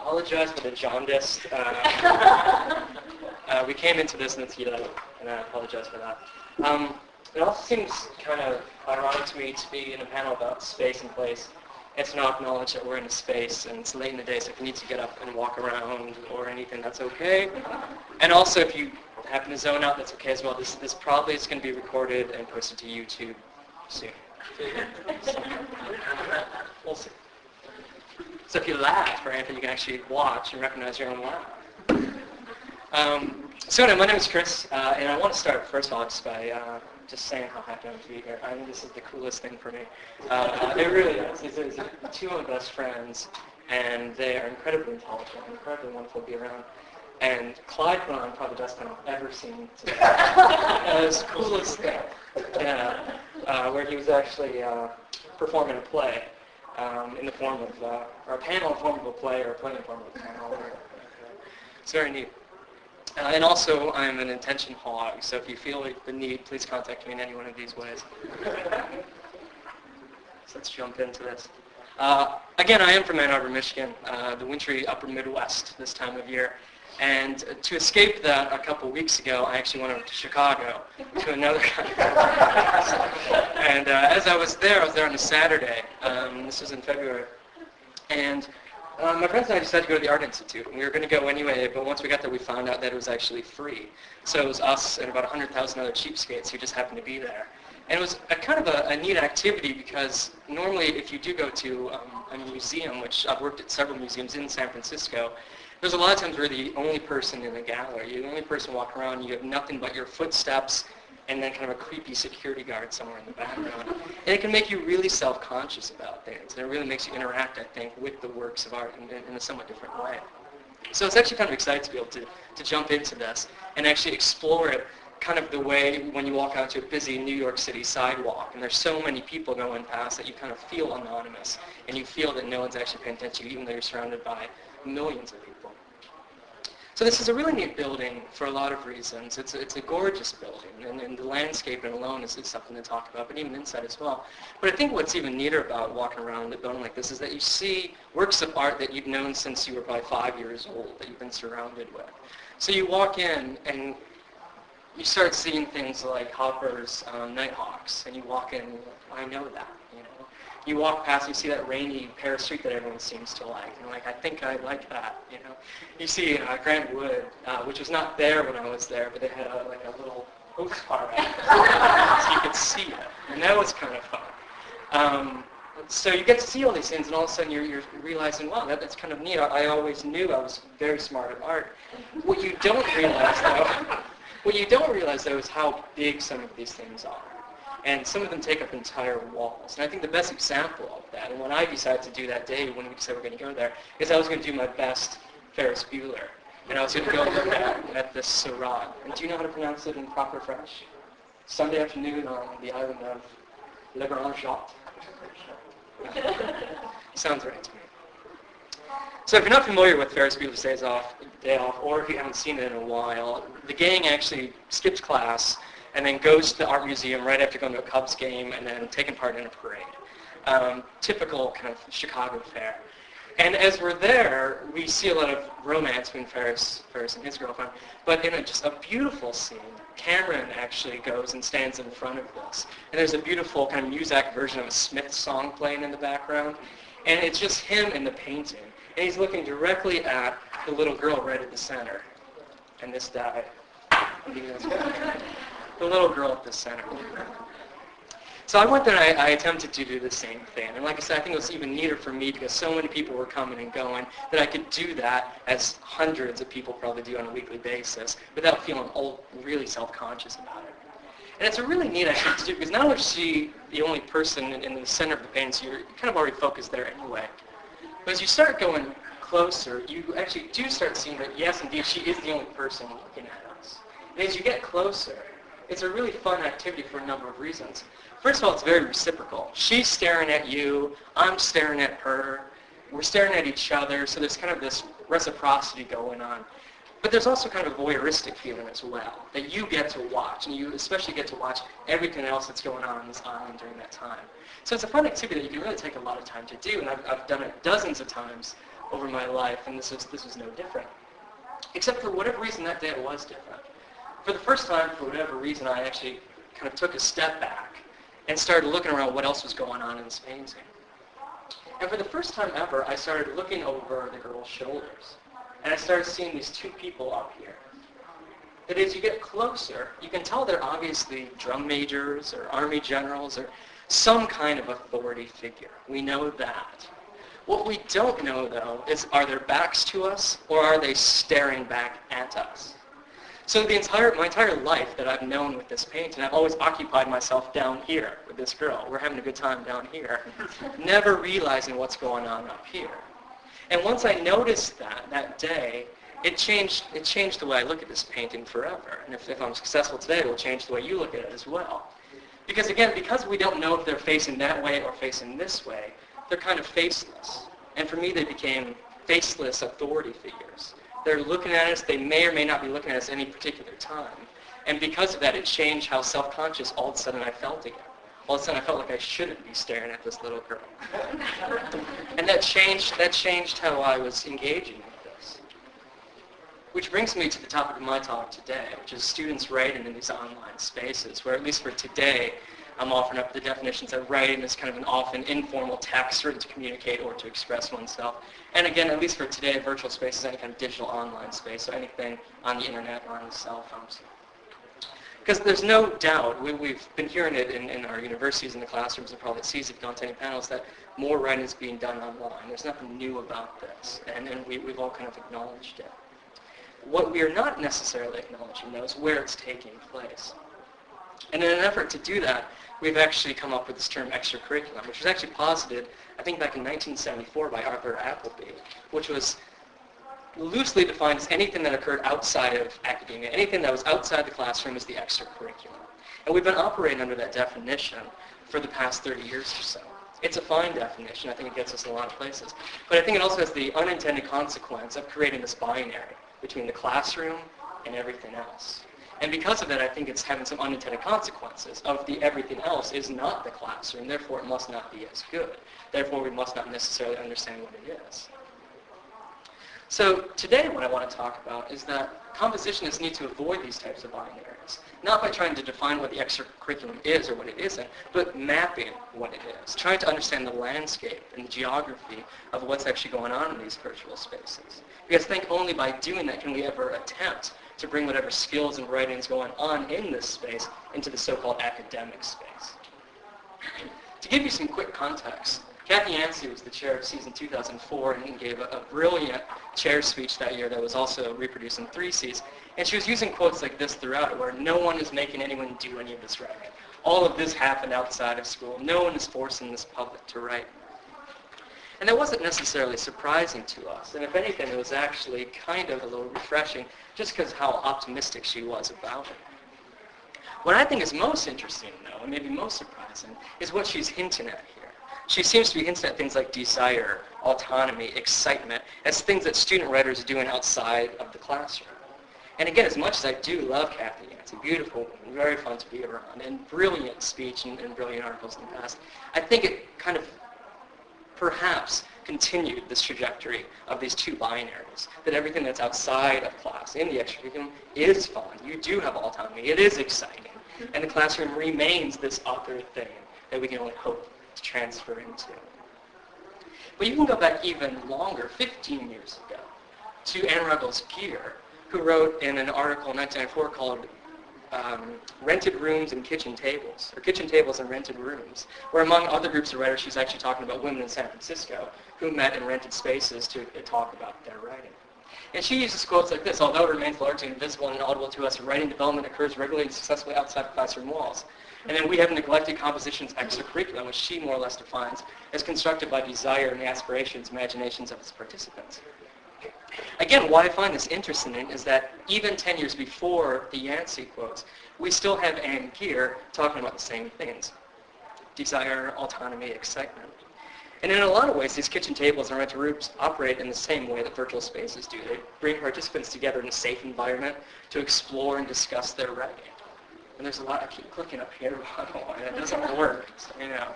apologize for the jaundice. We came into this in the heat, and I apologize for that. It also seems kind of ironic to me to be in a panel about space and place. It's not acknowledge that we're in a space, and it's late in the day, so if you need to get up and walk around or anything, that's okay. And also, if you happen to zone out, that's okay as well. This probably is going to be recorded and posted to YouTube soon. We'll see. So if you laugh or anything, you can actually watch and recognize your own laugh. So anyway, my name is Chris, and I want to start first of all just by just saying how happy I am to be here. I think this is the coolest thing for me. It really is. These are two of my best friends, and they are incredibly intelligent, incredibly wonderful to be around. And Clyde put on probably the best thing I've ever seen today. It was the coolest thing. Yeah, where he was actually performing a play in the form of, or a panel in the form of a play, or a play in the form of a panel. It's very neat. And also, I'm an attention hog, so if you feel the need, please contact me in any one of these ways. So let's jump into this. Again, I am from Ann Arbor, Michigan, the wintry upper Midwest this time of year. And to escape that a couple weeks ago, I actually went over to Chicago to another country. And as I was there on a Saturday. This was in February. And my friends and I decided to go to the Art Institute. And we were going to go anyway, but once we got there, we found out that it was actually free. So it was us and about 100,000 other cheapskates who just happened to be there. And it was a kind of a neat activity because normally if you do go to a museum, which I've worked at several museums in San Francisco, there's a lot of times where you're the only person in the gallery. You're the only person walking around. You have nothing but your footsteps and then kind of a creepy security guard somewhere in the background. And it can make you really self-conscious about things. And it really makes you interact, I think, with the works of art in a somewhat different way. So it's actually kind of exciting to be able to jump into this and actually explore it kind of the way when you walk out to a busy New York City sidewalk and there's so many people going past that you kind of feel anonymous and you feel that no one's actually paying attention to you even though you're surrounded by millions of people. So this is a really neat building for a lot of reasons. It's a gorgeous building, and the landscape alone is something to talk about, but even inside as well. But I think what's even neater about walking around a building like this is that you see works of art that you've known since you were probably 5 years old, that you've been surrounded with. So you walk in, and you start seeing things like Hopper's Nighthawks, and you walk in, and you're like, I know that, you know. You walk past, you see that rainy Paris street that everyone seems to like, and you're like, I think I like that, you know. You see Grant Wood, which was not there when I was there, but they had like a little postcard so you could see it, and that was kind of fun. So you get to see all these things, and all of a sudden you're realizing, wow, that's kind of neat. I always knew I was very smart at art. What you don't realize though, is how big some of these things are. And some of them take up entire walls. And I think the best example of that, and when I decided to do that day when we decided we're going to go there, is I was going to do my best Ferris Bueller. And I was going to go look at the Seurat. And do you know how to pronounce it in proper French? Sunday afternoon on the island of Le Grand Jatte. Sounds right to me. So if you're not familiar with Ferris Bueller's Day Off, or if you haven't seen it in a while, the gang actually skips class and then goes to the art museum right after going to a Cubs game and then taking part in a parade. Typical kind of Chicago fare. And as we're there, we see a lot of romance between Ferris and his girlfriend. But in just a beautiful scene, Cameron actually goes and stands in front of this. And there's a beautiful kind of Muzak version of a Smith song playing in the background. And it's just him in the painting. And he's looking directly at the little girl right at the center. And this died. The little girl at the center. So I went there and I attempted to do the same thing. And like I said, I think it was even neater for me because so many people were coming and going that I could do that as hundreds of people probably do on a weekly basis without feeling really self-conscious about it. And it's a really neat activity to do because not only is she the only person in the center of the painting, so you're kind of already focused there anyway. But as you start going closer, you actually do start seeing that, yes, indeed, she is the only person looking at us. And as you get closer, it's a really fun activity for a number of reasons. First of all, it's very reciprocal. She's staring at you, I'm staring at her, we're staring at each other, so there's kind of this reciprocity going on. But there's also kind of a voyeuristic feeling as well, that you get to watch, and you especially get to watch everything else that's going on this island during that time. So it's a fun activity that you can really take a lot of time to do, and I've done it dozens of times over my life, and this was no different. Except for whatever reason that day it was different. For the first time, for whatever reason, I actually kind of took a step back and started looking around what else was going on in this painting. And for the first time ever, I started looking over the girl's shoulders. And I started seeing these two people up here. That as you get closer, you can tell they're obviously drum majors or army generals or some kind of authority figure. We know that. What we don't know, though, is are their backs to us or are they staring back at us? So my entire life that I've known with this painting, I've always occupied myself down here with this girl. We're having a good time down here, never realizing what's going on up here. And once I noticed that day, it changed the way I look at this painting forever. And if I'm successful today, it will change the way you look at it as well. Because again, because we don't know if they're facing that way or facing this way, they're kind of faceless. And for me, they became faceless authority figures. They're looking at us. They may or may not be looking at us any particular time. And because of that, it changed how self-conscious all of a sudden I felt again. All of a sudden I felt like I shouldn't be staring at this little girl. And that changed how I was engaging with this. Which brings me to the topic of my talk today, which is students writing in these online spaces, where at least for today, I'm offering up the definitions that writing is kind of an often informal text written to communicate or to express oneself. And again, at least for today, virtual space is any kind of digital online space, so anything on the internet or on the cell phones. Because there's no doubt, we've been hearing it in our universities, in the classrooms, and probably at CCCC, if you've gone to any panels, that more writing is being done online. There's nothing new about this, and we've all kind of acknowledged it. What we are not necessarily acknowledging, though, is where it's taking place. And in an effort to do that, we've actually come up with this term extracurriculum, which was actually posited, I think, back in 1974 by Arthur Appleby, which was loosely defined as anything that occurred outside of academia. Anything that was outside the classroom is the extracurriculum. And we've been operating under that definition for the past 30 years or so. It's a fine definition. I think it gets us in a lot of places. But I think it also has the unintended consequence of creating this binary between the classroom and everything else. And because of that, I think it's having some unintended consequences of the everything else is not the classroom, therefore it must not be as good. Therefore, we must not necessarily understand what it is. So today what I want to talk about is that compositionists need to avoid these types of binaries, not by trying to define what the extracurriculum is or what it isn't, but mapping what it is, trying to understand the landscape and the geography of what's actually going on in these virtual spaces. Because I think only by doing that can we ever attempt to bring whatever skills and writing is going on in this space into the so-called academic space. To give you some quick context, Kathy Yancey was the chair of season 2004 and gave a brilliant chair speech that year that was also reproduced in 3Cs. And she was using quotes like this throughout it, where no one is making anyone do any of this writing. All of this happened outside of school. No one is forcing this public to write. And that wasn't necessarily surprising to us. And if anything, it was actually kind of a little refreshing just because how optimistic she was about it. What I think is most interesting, though, and maybe most surprising, is what she's hinting at here. She seems to be hinting at things like desire, autonomy, excitement, as things that student writers are doing outside of the classroom. And again, as much as I do love Kathy Yancey, beautiful woman, very fun to be around, and brilliant speech and brilliant articles in the past, I think it kind of perhaps continued this trajectory of these two binaries, that everything that's outside of class in the extracurriculum is fun. You do have autonomy. It is exciting. And the classroom remains this other thing that we can only hope to transfer into. But you can go back even longer, 15 years ago, to Anne Ruggles Geer, who wrote in an article in 1994 called Rented Rooms and Kitchen Tables, or Kitchen Tables and Rented Rooms, where among other groups of writers, she's actually talking about women in San Francisco who met in rented spaces to talk about their writing. And she uses quotes like this: although it remains largely invisible and inaudible to us, writing development occurs regularly and successfully outside of classroom walls. And then we have neglected composition's extracurriculum, which she more or less defines as constructed by desire and the aspirations, imaginations of its participants. Again, why I find this interesting is that even 10 years before the Yancey quotes, we still have Anne Geer talking about the same things: desire, autonomy, excitement. And in a lot of ways, these kitchen tables and rented rooms operate in the same way that virtual spaces do. They bring participants together in a safe environment to explore and discuss their writing. And there's a lot, I keep clicking up here, and it doesn't work, so, you know.